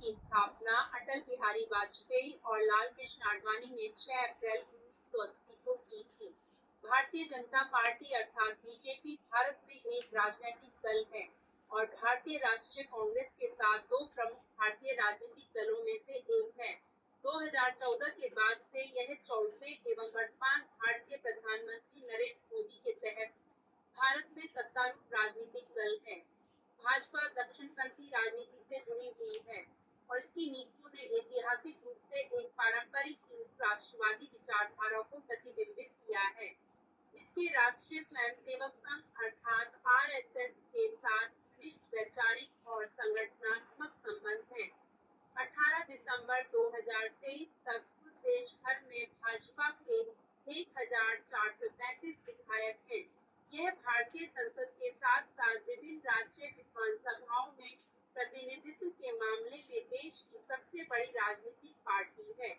की स्थापना अटल बिहारी वाजपेयी और लाल कृष्ण आडवाणी ने 6 अप्रैल 1980 को की थी। भारतीय जनता पार्टी अर्थात बीजेपी भारत में एक राजनीतिक दल है और भारतीय राष्ट्रीय कांग्रेस के साथ दो प्रमुख भारतीय राजनीतिक दलों में से एक है। 2014 के बाद से यह 14वें एवं वर्तमान भारतीय प्रधानमंत्री नरेंद्र मोदी के तहत भारत में सत्तारूढ़ राजनीतिक दल है। भाजपा दक्षिणपंथी राजनीति से जुड़ी हुई है और इसकी नीतियों ने ऐतिहासिक रूप से एक पारंपरिक हिंदू राष्ट्रवादी विचारधारा को प्रतिबिंबित किया है। इसके राष्ट्रीय स्वयंसेवक संघ अर्थात आरएसएस के साथ घनिष्ठ वैचारिक और संगठनात्मक संबंध है। 18 दिसंबर 2023 तक देश भर में भाजपा के 1435 विधायक हैं। यह भारतीय संसद के साथ साथ विभिन्न राज्य विधानसभाओं में प्रतिनिधित्व के मामले में देश की सबसे बड़ी राजनीतिक पार्टी है।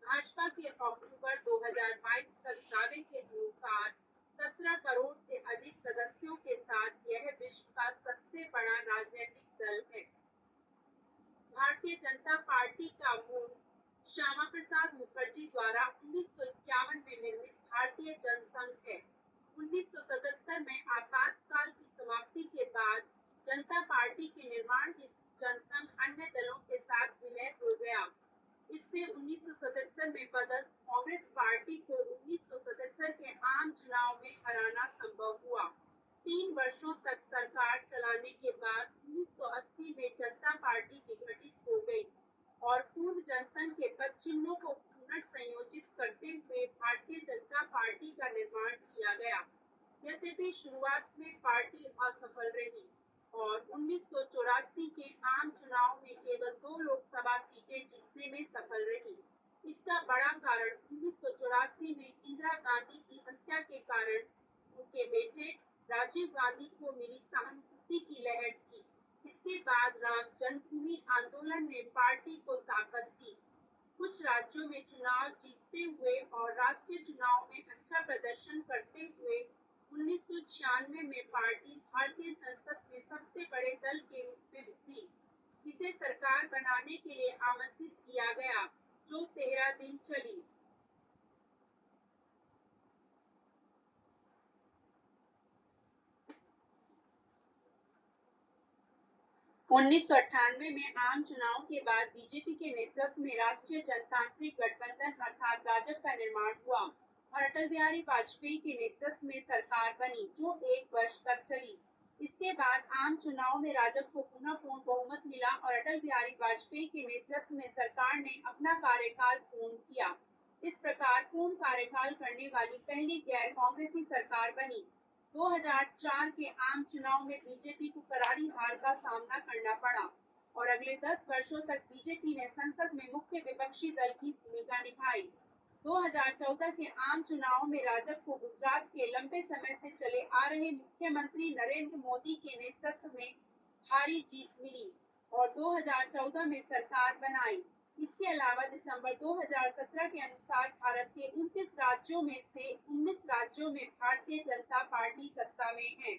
भाजपा के अक्टूबर 2022 तक दावे के अनुसार 17 करोड़ से अधिक सदस्यों के साथ यह विश्व का सबसे बड़ा राजनीतिक दल है। भारतीय जनता पार्टी का मूल श्यामा प्रसाद मुखर्जी द्वारा 1951 में निर्मित भारतीय जनसंघ है। 1977 में आपातकाल की समाप्ति के बाद जनता पार्टी के निर्माण के जनसंघ अन्य दलों के साथ विलय हो गया। इससे 1977 में पदस्थ कांग्रेस पार्टी को 1977 के आम चुनाव में हराना संभव हुआ। 3 वर्षों तक सरकार चलाने के बाद 1980 में जनता पार्टी विघटित हो गई और पूर्व जनसंघ के पद चिन्हों को पुनर्संयोजित करते हुए भारतीय जनता पार्टी का निर्माण किया गया। यद्यपि शुरुआत में पार्टी असफल रही और 1984 के आम चुनाव में केवल 2 लोकसभा सीटें जीतने में सफल रही। इसका बड़ा कारण 1984 में इंदिरा गांधी की हत्या के कारण उनके बेटे राजीव गांधी को मिली सहानुभूति की लहर थी। इसके बाद राम जन्मभूमि आंदोलन ने पार्टी को ताकत दी। कुछ राज्यों में चुनाव जीतते हुए और राष्ट्रीय चुनाव में अच्छा प्रदर्शन करते हुए 1996 में पार्टी भारतीय संसद में सबसे बड़े दल के रूप में उभरी। इसे सरकार बनाने के लिए आमंत्रित किया गया, जो 13 दिन चली। 1998 में आम चुनाव के बाद बीजेपी के नेतृत्व में राष्ट्रीय जनतांत्रिक गठबंधन अर्थात राजग का निर्माण हुआ और अटल बिहारी वाजपेयी के नेतृत्व में सरकार बनी, जो 1 वर्ष तक चली। इसके बाद आम चुनाव में राजग को पुनः पूर्ण बहुमत मिला और अटल बिहारी वाजपेयी के नेतृत्व में सरकार ने अपना कार्यकाल पूर्ण किया। इस प्रकार पूर्ण कार्यकाल करने वाली पहली गैर कांग्रेसी सरकार बनी। 2004 के आम चुनाव में बीजेपी को करारी हार का सामना करना पड़ा और अगले 10 वर्षों तक बीजेपी ने संसद में मुख्य विपक्षी दल की भूमिका निभाई। 2014 के आम चुनाव में राजग को गुजरात के लंबे समय से चले आ रहे मुख्यमंत्री नरेंद्र मोदी के नेतृत्व में भारी जीत मिली और 2014 में सरकार बनाई। इसके अलावा दिसंबर 2017 के अनुसार भारत के 29 राज्यों में से 19 राज्यों में भारतीय जनता पार्टी सत्ता में है।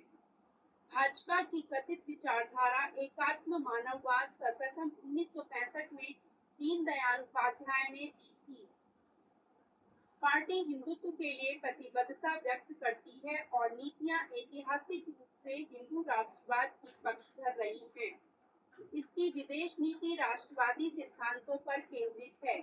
भाजपा की कथित विचारधारा एकात्म मानववाद सर्वप्रथम 1965 में दीनदयाल उपाध्याय ने दी थी। पार्टी हिंदुत्व के लिए प्रतिबद्धता व्यक्त करती है और नीतियां ऐतिहासिक रूप से हिंदू राष्ट्रवाद की पक्षधर रही हैं। इसकी विदेश नीति राष्ट्रवादी सिद्धांतों पर केंद्रित है।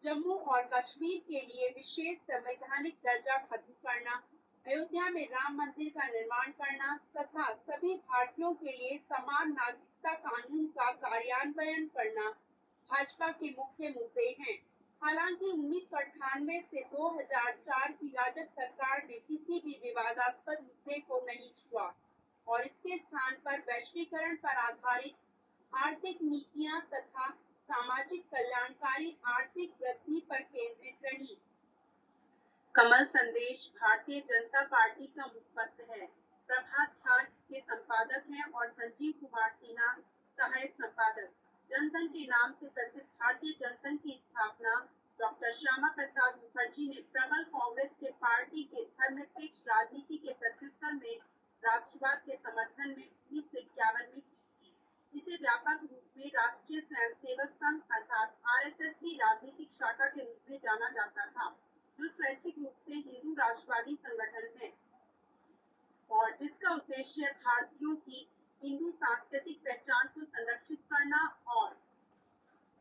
जम्मू और कश्मीर के लिए विशेष संवैधानिक दर्जा खत्म करना, अयोध्या में राम मंदिर का निर्माण करना तथा सभी भारतीयों के लिए समान नागरिकता कानून का कार्यान्वयन करना भाजपा के मुख्य मुद्दे हैं। हालांकि 1998 से 2004 की राजग सरकार ने किसी भी विवादास्पद मुद्दे को नहीं छुआ और इसके स्थान पर वैश्वीकरण पर आधारित आर्थिक नीतियां तथा सामाजिक कल्याणकारी आर्थिक वृद्धि पर केंद्रित रही। कमल संदेश भारतीय जनता पार्टी का मुखपत्र है। प्रभात झा इसके संपादक हैं और संजीव कुमार सिन्हा सहायक संपादक। जनसंघ के नाम से प्रसिद्ध भारतीय जनसंघ की स्थापना डॉक्टर श्यामा प्रसाद मुखर्जी ने प्रबल कांग्रेस के पार्टी के धर्मनिरपेक्ष राजनीति के प्रत्युत्तर में राष्ट्रवाद के समर्थन में 1951 में की थी। इसे व्यापक रूप में राष्ट्रीय स्वयंसेवक संघ अर्थात आरएसएस की राजनीतिक शाखा के रूप में जाना जाता था, जो स्वैच्छिक रूप से हिंदू राष्ट्रवादी संगठन है और जिसका उद्देश्य भारतीयों की हिंदू सांस्कृतिक पहचान को संरक्षित करना और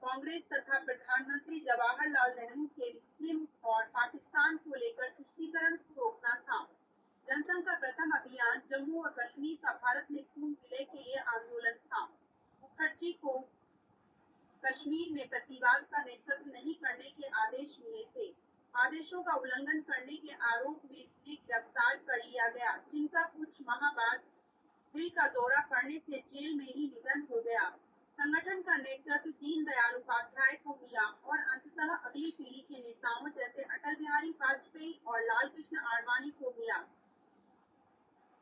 कांग्रेस तथा प्रधानमंत्री जवाहरलाल नेहरू के मुस्लिम और पाकिस्तान को लेकर तुष्टीकरण को रोकना था। जनसंघ का प्रथम अभियान जम्मू और कश्मीर का भारत में पूर्ण विलय के लिए आंदोलन था। मुखर्जी को कश्मीर में प्रतिवाद का नेतृत्व नहीं करने के आदेश मिले थे। आदेशों का उल्लंघन करने के आरोप में उन्हें गिरफ्तार कर लिया गया, जिनका कुछ माह बाद दिल का दौरा पड़ने से जेल में ही निधन हो गया। संगठन का नेतृत्व दीनदयाल उपाध्याय को मिला और अंततः अगली पीढ़ी के नेताओं जैसे अटल बिहारी वाजपेयी और लाल कृष्ण आडवाणी को मिला।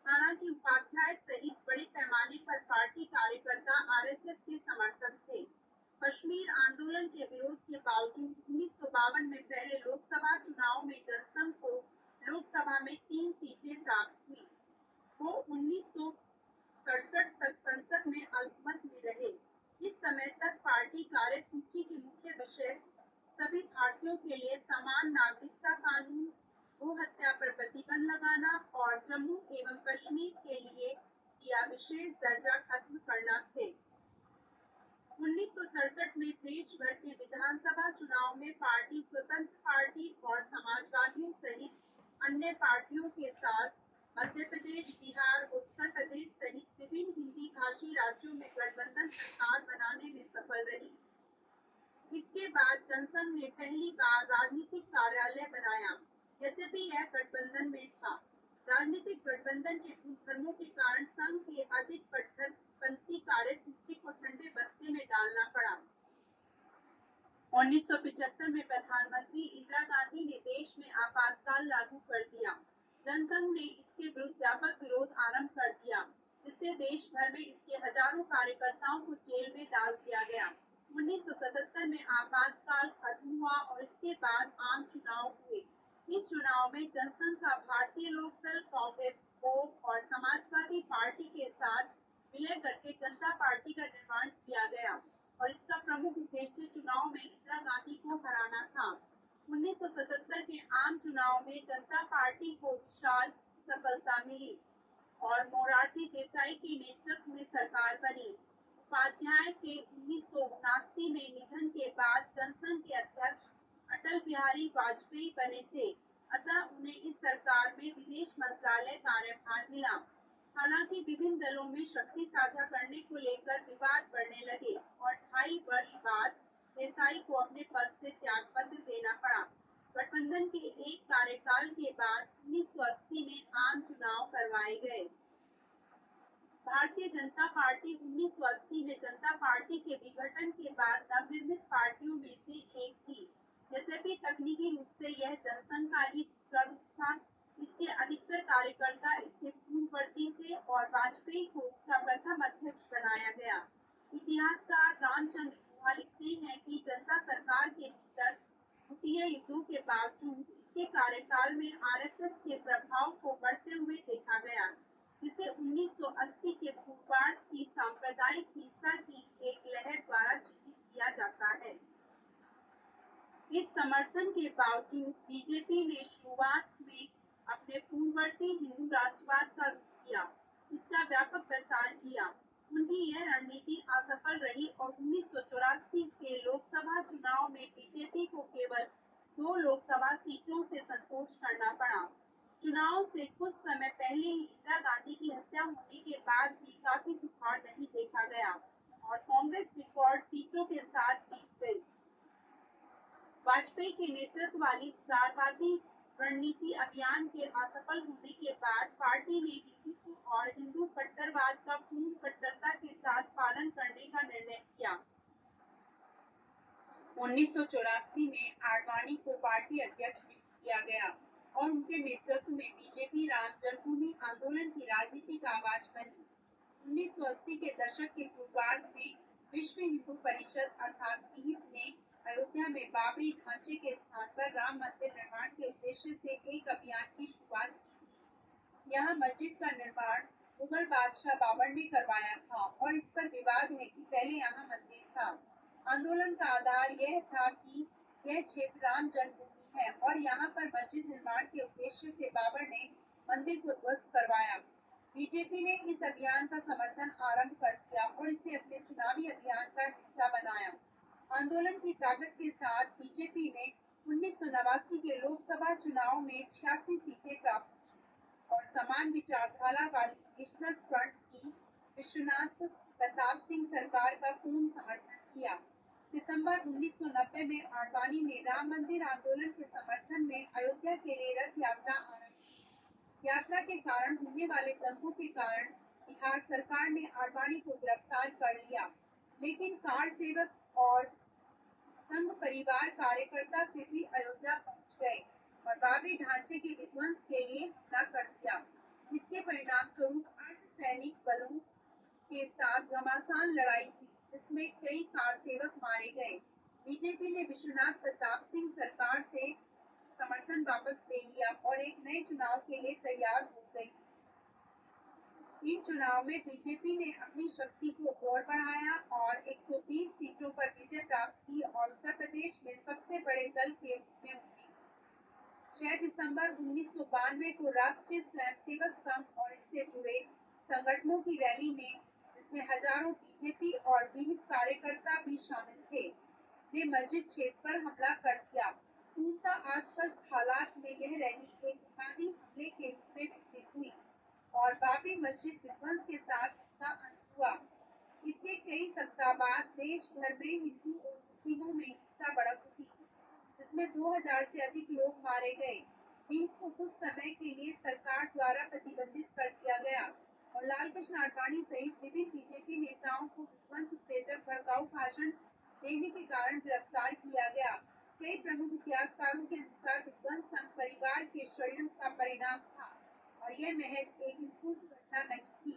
हालांकि उपाध्याय सहित बड़े पैमाने पर पार्टी कार्यकर्ता आरएसएस के समर्थक थे। कश्मीर आंदोलन के विरोध के बावजूद 1952 में पहले लोकसभा चुनाव में जनसंघ को लोकसभा में 3 सीटें प्राप्त हुई। वो 1967 तक संसद में अल्पमत में रहे। इस समय तक पार्टी कार्यसूची के मुख्य विषय सभी भारतीयों के लिए समान नागरिकता कानून, गो हत्या पर प्रतिबंध लगाना और जम्मू एवं कश्मीर के लिए दिया विशेष दर्जा खत्म करना थे। 1967 में देश भर के विधानसभा चुनाव में पार्टी स्वतंत्र पार्टी और समाजवादियों सहित अन्य पार्टियों के साथ मध्य प्रदेश, बिहार, उत्तर प्रदेश सहित विभिन्न हिंदी भाषी राज्यों में गठबंधन सरकार बनाने में सफल रही। इसके बाद जनसंघ ने पहली बार राजनीतिक कार्यालय बनाया। यद्यपि यह गठबंधन में था, राजनीतिक गठबंधन के गुणधर्मों के कारण संघ के अधिक कट्टरपंथी कार्यसूची को ठंडे बस्ते में डालना पड़ा। 1975 में प्रधानमंत्री इंदिरा गांधी ने देश में आपातकाल लागू कर दिया। जनसंघ ने इसके विरुद्ध व्यापक विरोध आरंभ कर दिया, जिससे देश भर में इसके हजारों कार्यकर्ताओं को जेल में डाल दिया गया। 1977 में आपातकाल खत्म हुआ और इसके बाद आम चुनाव हुए। इस चुनाव में जनसंघ का भारतीय लोकदल, कांग्रेस और समाजवादी पार्टी के साथ विलय करके जनता पार्टी का निर्माण किया गया और इसका प्रमुख उद्देश्य चुनाव में इंदिरा गांधी को हराना था। 1977 के आम चुनाव में जनता पार्टी को विशाल सफलता मिली और मोरारजी देसाई के नेतृत्व में सरकार बनी। उपाध्याय के 1979 में निधन के बाद जनसंघ के अध्यक्ष अटल बिहारी वाजपेयी बने थे, अतः उन्हें इस सरकार में विदेश मंत्रालय कार्यभार मिला। हालांकि विभिन्न दलों में शक्ति साझा करने को लेकर विवाद बढ़ने लगे और 2.5 वर्ष बाद देसाई को अपने पद से त्यागपत्र देना पड़ा। गठबंधन के एक कार्यकाल के बाद 1980 में आम चुनाव करवाए गए। भारतीय जनता पार्टी 1980 में जनता पार्टी के विघटन के बाद नवनिर्मित पार्टियों में से एक थी। यद्यपि तकनीकी रूप से यह जनसंघ का ही दूसरा रूप था, इसके अधिकतर कार्यकर्ता इसके पूर्ववर्ती थे और वाजपेयी को इसका प्रथम अध्यक्ष बनाया गया। इतिहासकार रामचंद्र गुहा लिखते हैं कि जनता सरकार के भीतर द्वितीय युद्धों के बावजूद इसके कार्यकाल में आरएसएस के प्रभाव को बढ़ते हुए देखा गया, जिसे 1980 के पूर्वार्ध की सांप्रदायिक हिंसा की एक लहर द्वारा चिह्नित किया जाता है। इस समर्थन के बावजूद बीजेपी ने शुरुआत में अपने पूर्ववर्ती हिंदू राष्ट्रवाद का रुख किया, इसका व्यापक प्रसार किया। उनकी यह रणनीति असफल रही और 1984 के लोकसभा चुनाव में बीजेपी को केवल 2 लोकसभा सीटों से संतोष करना पड़ा। चुनाव से कुछ समय पहले ही इंदिरा गांधी की हत्या होने के बाद भी काफी सुधार नहीं देखा गया और कांग्रेस रिकॉर्ड सीटों के साथ जीत गई। वाजपेयी के नेतृत्व वाली उदारवादी रणनीति अभियान के असफल होने के बाद पार्टी ने हिंदुत्व और हिंदू कट्टरवाद का पूर्ण कट्टरता के साथ पालन करने का निर्णय किया। 1984 में आडवाणी को पार्टी अध्यक्ष नियुक्त किया गया और उनके नेतृत्व में बीजेपी राम जन्मभूमि आंदोलन की राजनीतिक आवाज बनी। 1980 के दशक के पूर्वार्ध में विश्व हिंदू परिषद अर्थात विहिप ने अयोध्या में बाबरी ढांचे के स्थान पर राम मंदिर निर्माण के उद्देश्य से एक अभियान की शुरुआत की थी। यहाँ मस्जिद का निर्माण मुगल बादशाह बाबर ने करवाया था और इस पर विवाद है कि पहले यहाँ मंदिर था। आंदोलन का आधार यह था कि यह क्षेत्र राम जन्मभूमि है और यहाँ पर मस्जिद निर्माण के उद्देश्य से बाबर ने मंदिर को ध्वस्त करवाया। बीजेपी ने इस अभियान का समर्थन आरंभ कर दिया और इसे अपने चुनावी अभियान का हिस्सा बनाया। आंदोलन की ताकत के साथ बीजेपी ने 1989 के लोकसभा चुनाव में 86 सीटें प्राप्त की और समान विचारधारा वाली नेशनल फ्रंट की विश्वनाथ प्रताप सिंह सरकार का पूर्ण समर्थन किया। सितंबर 1990 में आडवाणी ने राम मंदिर आंदोलन के समर्थन में अयोध्या के लिए रथ यात्रा आरंभ की। यात्रा के कारण होने वाले दंगों के कारण बिहार सरकार ने आडवाणी को गिरफ्तार कर लिया, लेकिन कार सेवक और संघ परिवार कार्यकर्ता फिर भी अयोध्या पहुंच गए और बाबरी ढांचे के विध्वंस के लिए हमला कर दिया। इसके परिणाम स्वरूप अर्धसैनिक बलों के साथ घमासान लड़ाई हुई, जिसमें कई कार सेवक मारे गए। बीजेपी ने विश्वनाथ प्रताप सिंह सरकार से समर्थन वापस ले लिया और एक नए चुनाव के लिए तैयार हो गई। इन चुनाव में बीजेपी ने अपनी शक्ति को और बढ़ाया और 120 सीटों पर विजय प्राप्त की और उत्तर प्रदेश में सबसे बड़े दल के रूप में उभरी। 6 दिसंबर 1992 को राष्ट्रीय स्वयंसेवक संघ और इससे जुड़े संगठनों की रैली में, जिसमें हजारों बीजेपी और विहिप कार्यकर्ता भी शामिल थे, ने मस्जिद क्षेत्र पर हमला कर दिया। पूर्णतः अस्पष्ट हालात में यह रैली एक जिहादी हमले के रूप में विकसित हुई और बाबरी मस्जिद विध्वंस के साथ इसका अंत हुआ। इसके कई सप्ताह बाद देश भर में हिंदू और मुस्लिमों में हिंसा भड़क उठी, जिसमें 2000 से अधिक लोग मारे गए। हिंद को कुछ समय के लिए सरकार द्वारा प्रतिबंधित कर दिया गया और लालकृष्ण आडवाणी सहित विभिन्न बीजेपी नेताओं को विध्वंस उत्तेजक भड़काऊ भाषण देने के कारण गिरफ्तार किया गया। कई प्रमुख इतिहासकारों के अनुसार विध्वंस संघ परिवार के षड्यंत्र का परिणाम था और यह महज एक स्फूर्त घटना नहीं थी।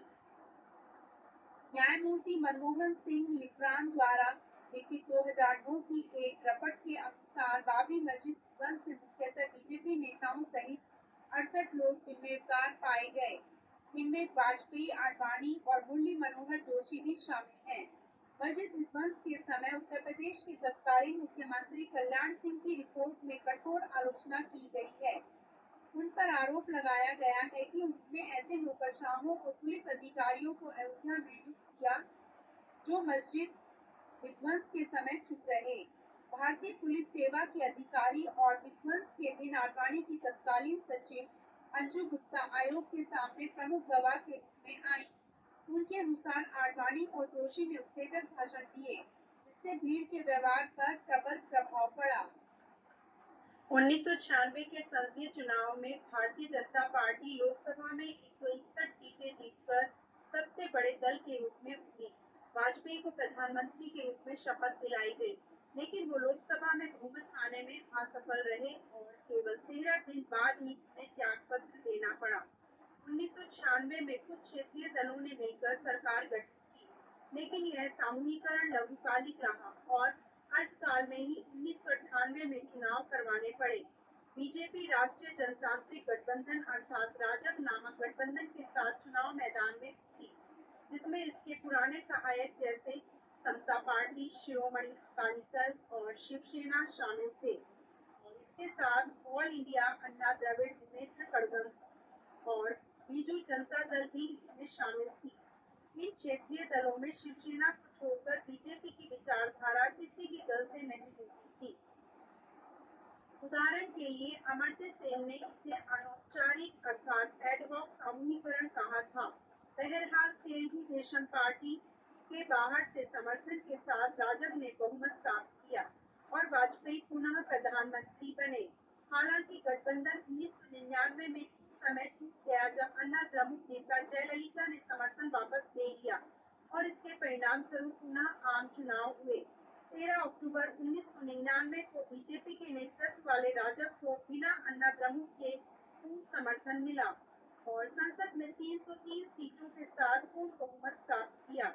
न्यायमूर्ति मनमोहन सिंह लिपरान द्वारा लिखित 2009 की एक रिपोर्ट के अनुसार बाबरी मस्जिद विध्वंस में मुख्यतः बीजेपी नेताओं सहित 68 लोग जिम्मेदार पाए गए। इनमें वाजपेयी, आडवाणी और मुरली मनोहर जोशी भी शामिल हैं। मस्जिद विध्वंस के समय उत्तर प्रदेश के तत्कालीन मुख्यमंत्री कल्याण सिंह की रिपोर्ट में कठोर आलोचना की गई है। उन पर आरोप लगाया गया है कि उन्होंने ऐसे नौकरशाहों और पुलिस अधिकारियों को अयोध्या में नियुक्त किया जो मस्जिद विध्वंस के समय चुप रहे। भारतीय पुलिस सेवा के अधिकारी और विध्वंस के दिन आडवाणी की तत्कालीन सचिव अंजू गुप्ता आयोग के सामने प्रमुख गवाह के रूप में आई। उनके अनुसार आडवाणी और जोशी ने उत्तेजक भाषण दिए, जिससे भीड़ के व्यवहार पर प्रबल प्रभाव पड़ा। 1996 के संसदीय चुनाव में भारतीय जनता पार्टी लोकसभा में 161 सीटें जीतकर सबसे बड़े दल के रूप में उभरी। वाजपेयी को प्रधानमंत्री के रूप में शपथ दिलाई गई, लेकिन वो लोकसभा में बहुमत पाने में असफल रहे और केवल 13 दिन बाद ही उन्हें त्यागपत्र देना पड़ा। 1996 में कुछ क्षेत्रीय दलों ने मिलकर सरकार गठित की, लेकिन यह सामूहिकरण लघुकालिक रहा और अर्धकाल में ही 1998 में चुनाव करवाने पड़े। बीजेपी राष्ट्रीय जनतांत्रिक गठबंधन अर्थात राजग नामक गठबंधन के साथ चुनाव मैदान में उतरी, जिसमें इसके पुराने सहायक जैसे समता पार्टी, शिरोमणि अकाली दल और शिवसेना शामिल थे और इसके साथ ऑल इंडिया अन्ना द्रविड़ मुनेत्र कड़गम और बीजू जनता दल भी इसमें शामिल थी। इन क्षेत्रीय दलों में शिवसेना को छोड़कर बीजेपी की विचारधारा किसी भी दल से नहीं मिलती थी। उदाहरण के लिए अमर्त्य सेन ने इसे अनौपचारिक अर्थात एडहॉक सामूहिकरण कहा था। बहरहाल तेलुगु देशम पार्टी के बाहर से समर्थन के साथ राजग ने बहुमत प्राप्त किया और वाजपेयी पुनः प्रधानमंत्री बने। हालांकि गठबंधन 1999 में उस समय टूट गया जब अन्ना द्रमुक नेता जयललिता ने समर्थन वापस ले लिया और इसके परिणाम स्वरूप पुनः आम चुनाव हुए। 13 अक्टूबर 1999 को बीजेपी के नेतृत्व वाले राजग को बिना अन्ना द्रमुक के पूर्ण समर्थन मिला और संसद में 303 सीटों के साथ पूर्ण बहुमत प्राप्त किया।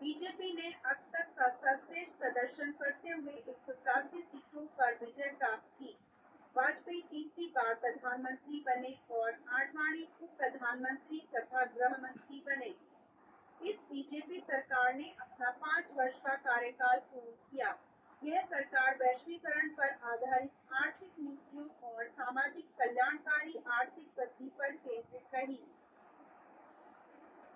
बीजेपी ने अब तक का सर्वश्रेष्ठ प्रदर्शन करते हुए 183 सीटों पर विजय प्राप्त की। वाजपेयी तीसरी बार प्रधानमंत्री बने और आडवाणी उप प्रधानमंत्री तथा गृह मंत्री बने। इस बीजेपी सरकार ने अपना 5 वर्ष का कार्यकाल पूर्ण किया। यह सरकार वैश्वीकरण पर आधारित आर्थिक नीतियों और सामाजिक कल्याणकारी आर्थिक वृद्धि पर केंद्रित रही।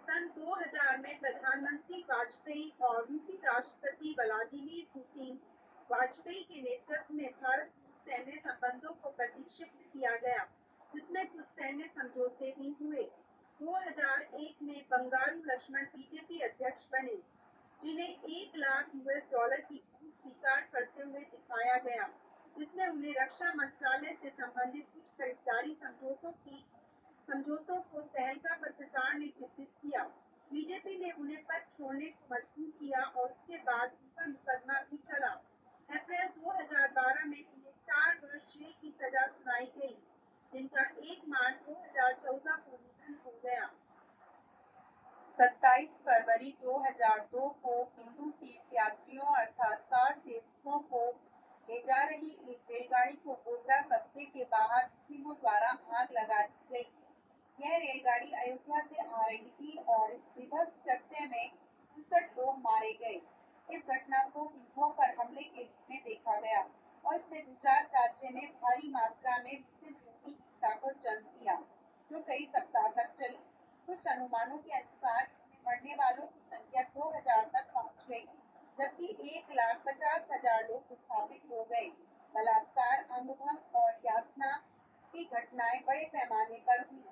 सन 2000 में प्रधानमंत्री वाजपेयी और रूसी राष्ट्रपति व्लादिमीर पुतिन वाजपेयी के नेतृत्व में भारत रूस सैन्य संबंधों को प्रतिष्ठित किया गया, जिसमें कुछ सैन्य समझौते भी हुए। 2001 में बंगारू लक्ष्मण बीजेपी अध्यक्ष बने, जिन्हें $1 लाख की घूस स्वीकार करते हुए दिखाया गया, जिसमें उन्हें रक्षा मंत्रालय से संबंधित कुछ खरीदारी समझौतों को तहलका पत्रकार ने चित्रित किया। बीजेपी ने उन्हें पद छोड़ने को मजबूर किया और उसके बाद उन पर मुकदमा भी चला। अप्रैल 2012 में उन्हें 4 वर्ष जेल की सजा सुनाई गई, जिनका 1 मार्च 2014 को निधन हो गया। 27 फरवरी 2002 को हिंदू तीर्थयात्रियों अर्थात कार सेवकों को ले जा रही एक रेलगाड़ी को गोधरा कस्बे के बाहर मुस्लिमों द्वारा आग लगा दी गई। यह रेलगाड़ी अयोध्या से आ रही थी और इस विभत्स कृत्य में 59 लोग मारे गए। इस घटना को हिंदुओं पर हमले के रूप में देखा गया और इसने गुजरात राज्य में भारी मात्रा में मुस्लिम विरोधी हिंसा को जन्म दिया, जो कई सप्ताह तक चली। कुछ अनुमानों के अनुसार इसमें मरने वालों की संख्या 2000 तक पहुंच गई, जबकि 1,50,000 लोग विस्थापित हो गए। बलात्कार, अंगभंग और यातना की घटनाएं बड़े पैमाने पर हुई।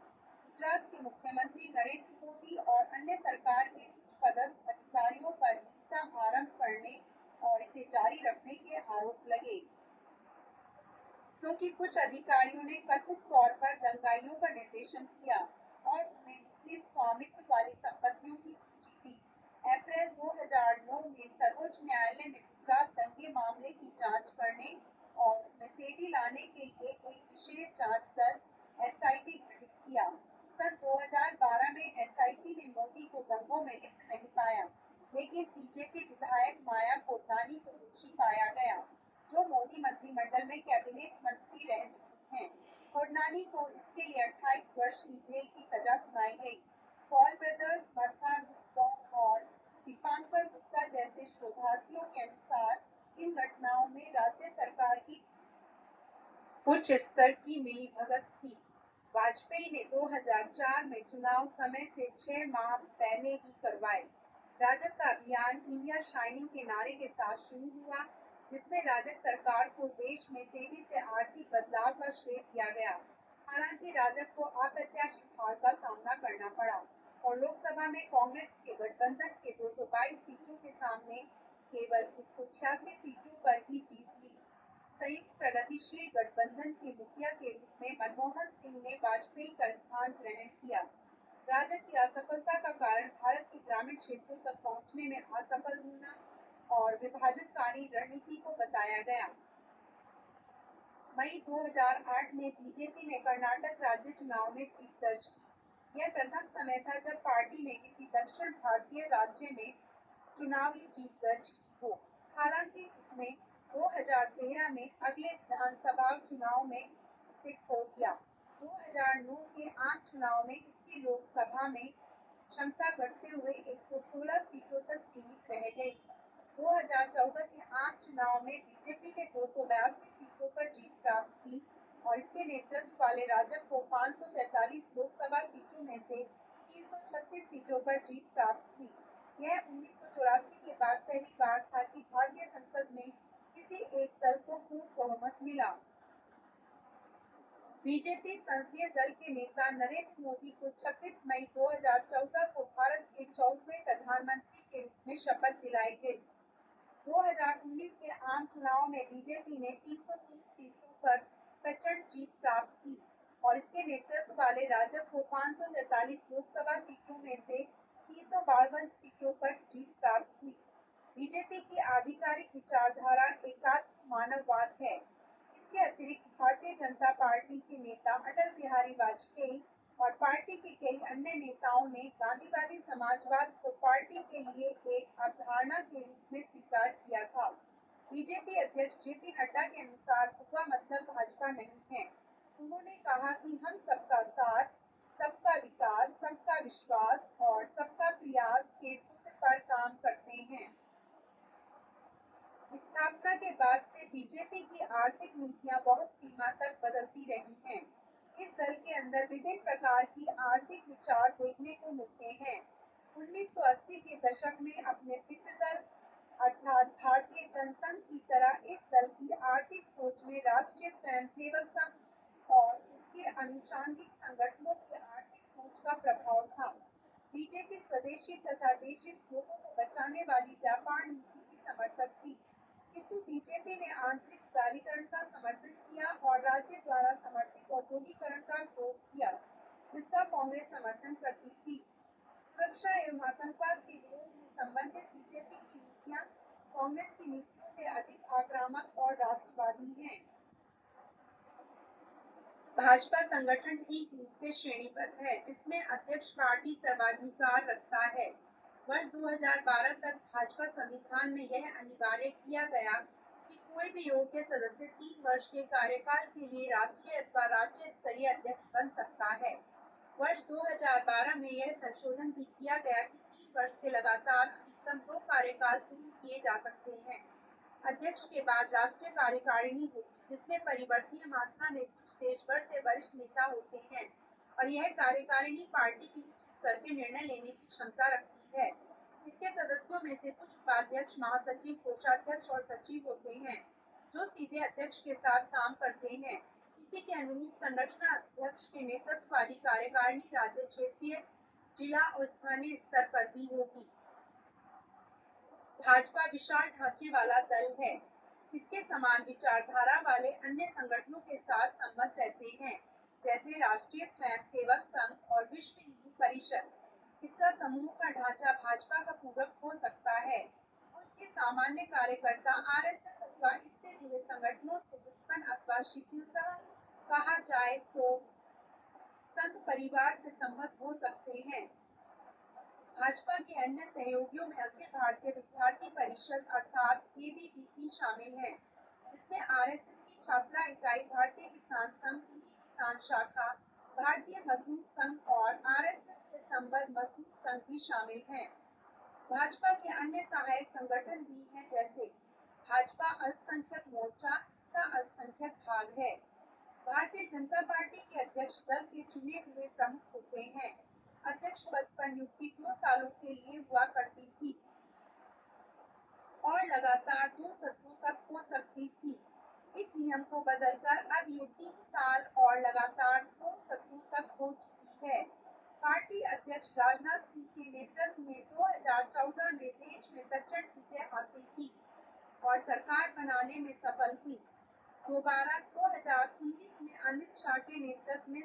गुजरात के मुख्यमंत्री नरेंद्र मोदी और अन्य सरकार के उच्च पदस्थ अधिकारियों पर हिंसा आरंभ करने और इसे जारी रखने के आरोप लगे, क्योंकि कुछ अधिकारियों ने कथित तौर पर दंगाइयों का निर्देशन किया और उन्हें मुस्लिम स्वामित्व वाली संपत्तियों की सूची दी। अप्रैल 2009 में सर्वोच्च न्यायालय ने गुजरात दंगे मामले की जांच करने और उसमें तेजी लाने के लिए एक विशेष जांच दल एसआईटी गठित किया। सन 2012 में एसआईटी ने मोदी को दंगों में लिप्त नहीं पाया, लेकिन बीजेपी विधायक माया कोठानी को दोषी पाया गया, जो मोदी मंत्रिमंडल में कैबिनेट मंत्री रह चुकी हैं। कोठानी को इसके लिए 28 वर्ष की जेल की सजा सुनाई गई। पॉल ब्रदर्स, मर्था नुसबॉम और दीपांकर गुप्ता जैसे शोधार्थियों के अनुसार इन घटनाओं में राज्य सरकार की उच्च स्तर की मिलीभगत थी। वाजपेयी ने 2004 में चुनाव समय से 6 माह पहले ही करवाए। राजग का अभियान इंडिया शाइनिंग के नारे के साथ शुरू हुआ, जिसमें राजग सरकार को देश में तेजी से आर्थिक बदलाव का श्रेय दिया गया। हालांकि राजग को अप्रत्याशित हार का सामना करना पड़ा और लोकसभा में कांग्रेस के गठबंधन के 222 सीटों के सामने केवल 186 सीटों पर ही जीत ली। संयुक्त प्रगतिशील गठबंधन के मुखिया के रूप में मनमोहन सिंह ने वाजपेयी का स्थान ग्रहण किया। राजग की असफलता का कारण भारत के ग्रामीण क्षेत्रों तक पहुंचने में असफल होना और विभाजनकारी रणनीति को बताया गया। मई 2008 में बीजेपी ने कर्नाटक राज्य चुनाव में जीत दर्ज की। यह प्रथम समय था जब पार्टी ने किसी दक्षिण भारतीय राज्य में चुनावी जीत दर्ज की हो। हालांकि इसने 2013 में अगले विधानसभा चुनाव में इसे खो दिया। 2009 के आम चुनाव में इसकी लोकसभा में क्षमता घटते हुए 116 सीटों तक सीमित रह गई। 2014 के आम चुनाव में बीजेपी ने 282 सीटों पर जीत प्राप्त की और इसके नेतृत्व वाले राजग को 543 लोकसभा सीटों में से 336 सीटों पर जीत प्राप्त हुई। यह 1984 के बाद पहली बार था कि भारतीय संसद में किसी एक दल को पूर्ण बहुमत मिला। बीजेपी संसदीय दल के नेता नरेंद्र मोदी को 26 मई 2014 को भारत के 14वें प्रधानमंत्री के रूप में शपथ दिलाई गई। 2019 के आम चुनाव में बीजेपी ने 303 सीटों पर प्रचंड जीत प्राप्त की और इसके नेतृत्व वाले राजग को 543 लोकसभा सीटों में से 352 सीटों पर जीत प्राप्त हुई। बीजेपी की आधिकारिक विचारधारा एकात्म मानववाद है। इसके अतिरिक्त भारतीय जनता पार्टी के नेता अटल बिहारी वाजपेयी और पार्टी के कई अन्य नेताओं ने गांधीवादी समाजवाद को पार्टी के लिए एक अवधारणा के रूप में स्वीकार किया था। बीजेपी अध्यक्ष जेपी नड्डा के अनुसार हुआ मतलब भाजपा नहीं है। उन्होंने कहा कि हम सबका साथ, सबका विकास, सबका विश्वास और सबका प्रयास के सूत्र पर काम करते हैं। स्थापना के बाद से बीजेपी की आर्थिक नीतियां बहुत सीमा तक बदलती रही हैं। इस दल के अंदर विभिन्न प्रकार की आर्थिक विचार देखने को मिलते हैं। 1980 के दशक में अपने पितृ दल अर्थात भारतीय जनसंघ की तरह इस दल की आर्थिक सोच में राष्ट्रीय स्वयंसेवक संघ और उसके अनुषंगिक संगठनों की आर्थिक सोच का प्रभाव था। बीजेपी स्वदेशी तथा देशी उद्योगों को बचाने वाली व्यापार नीति की समर्थक थी, किंतु बीजेपी ने आंतरिक उदारीकरण का समर्थन किया और राज्य द्वारा समर्थित औद्योगिकरण का विरोध किया, जिसका कांग्रेस समर्थन करती थी। सुरक्षा एवं आतंकवाद के विरोध में संबंधित बीजेपी की नीतियां कांग्रेस की नीतियों से अधिक आक्रामक और राष्ट्रवादी हैं। भाजपा संगठन ठीक रूप से श्रेणीबद्ध है, जिसमें अध्यक्ष पार्टी सर्वाधिकार रखता है। वर्ष 2012 तक भाजपा संविधान में यह अनिवार्य किया गया कि कोई भी योग्य सदस्य 3 वर्ष के कार्यकाल के लिए राष्ट्रीय अथवा राज्य स्तरीय अध्यक्ष बन सकता है। वर्ष 2012 में यह संशोधन भी किया गया कि 3 वर्ष के लगातार अधिकतम 2 कार्यकाल पूर्ण किए जा सकते हैं। अध्यक्ष के बाद राष्ट्रीय कार्यकारिणी होगी, जिसमें परिवर्तनीय मात्रा में कुछ देश भर से वरिष्ठ नेता होते हैं और यह कार्यकारिणी पार्टी की उच्च स्तर के निर्णय लेने की क्षमता रखती है। इसके सदस्यों में से कुछ उपाध्यक्ष, महासचिव, कोषाध्यक्ष और सचिव होते हैं, जो सीधे अध्यक्ष के साथ काम करते हैं। इसी के अनुरूप संगठन अध्यक्ष के नेतृत्व वाली कार्यकारिणी राज्य, क्षेत्रीय, जिला और स्थानीय स्तर पर भी होगी। भाजपा विशाल ढांचे वाला दल है। इसके समान विचारधारा वाले अन्य संगठनों के साथ संबंध रहते हैं, जैसे राष्ट्रीय स्वयंसेवक संघ और विश्व हिंदू परिषद। इसका समूह का ढांचा भाजपा का पूरक हो सकता है और उसके सामान्य कार्यकर्ता आरएसएस अथवा इससे जुड़े संगठनों से व्युत्पन्न अथवा शिथिलता कहा जाए तो संघ परिवार से संबद्ध हो सकते हैं। भाजपा के अन्य सहयोगियों में अखिल भारतीय विद्यार्थी परिषद अर्थात एबीवीपी शामिल है। इसमें आरएसएस की छात्रा इकाई, भारतीय किसान संघ, उनकी किसान शाखा, भारतीय मजदूर संघ और आरएसएस से संबद्ध मजदूर संघ भी शामिल हैं। भाजपा के अन्य सहायक संगठन भी हैं, जैसे भाजपा अल्पसंख्यक मोर्चा, इसका अल्पसंख्यक भाग है। भारतीय जनता पार्टी के अध्यक्ष दल के चुने हुए प्रमुख होते हैं। अध्यक्ष पद पर नियुक्ति 2 सालों के लिए हुआ करती थी और लगातार 2 सत्रों तक हो सकती थी। इस नियम को बदलकर अब ये 3 साल और लगातार 2 सत्रों तक हो चुकी है। पार्टी अध्यक्ष राजनाथ सिंह के नेतृत्व में 2014 में देश में प्रचंड विजय हासिल की और सरकार बनाने में सफल हुई। दोबारा 2019 में अमित शाह के नेतृत्व में